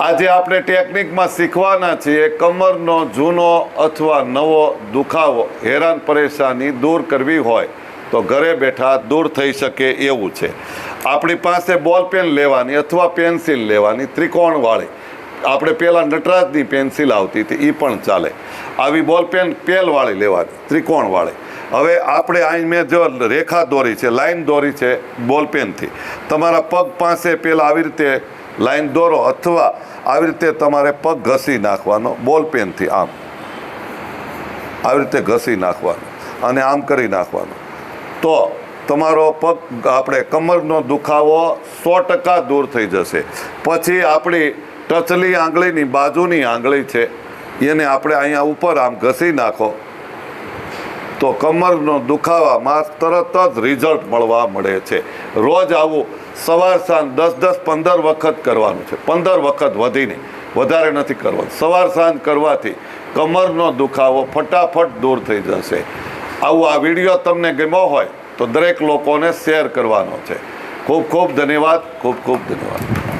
આજે આપણે ટેકનિકમાં શીખવાના છીએ કમરનો જૂનો અથવા નવો દુખાવો, હેરાન પરેશાની દૂર કરવી હોય તો ઘરે બેઠા દૂર થઈ શકે એવું છે. આપણી પાસે બોલ પેન લેવાની અથવા પેન્સિલ લેવાની ત્રિકોણવાળી. આપણે પહેલાં નટરાજની પેન્સિલ આવતી હતી, એ પણ ચાલે. આવી બોલ પેન પેલવાળી લેવાની, ત્રિકોણવાળી. હવે આપણે અહીં મેં જો રેખા દોરી છે, લાઈન દોરી છે બોલ પેનથી. તમારા પગ પાસે પહેલાં આવી રીતે લાઈન દોરો અથવા આવી રીતે તમારે પગ ઘસી નાખવાનો બોલ પેનથી. આમ આવી રીતે ઘસી નાખવાનો અને આમ કરી નાખવાનો, તો તમારો પગ આપણે કમરનો દુખાવો 100% દૂર થઈ જશે. પછી આપણી ટચલી આંગળીની બાજુની આંગળી છે એને આપણે અહીંયા ઉપર આમ ઘસી નાખો તો કમરનો દુખાવામાં તરત જ રિઝલ્ટ મળવા મળે છે. રોજ આવું સવાર સાંજ 10-15 વખત કરવાનું છે. 15 વખત વધીને, વધારે નથી કરવાનું. સવાર સાંજ કરવાથી કમરનો દુખાવો ફટાફટ દૂર થઈ જશે. આવું આ વિડીયો તમને ગમ્યો હોય તો દરેક લોકોને શેર કરવાનો છે. ખૂબ ખૂબ ધન્યવાદ. ખૂબ ખૂબ ધન્યવાદ.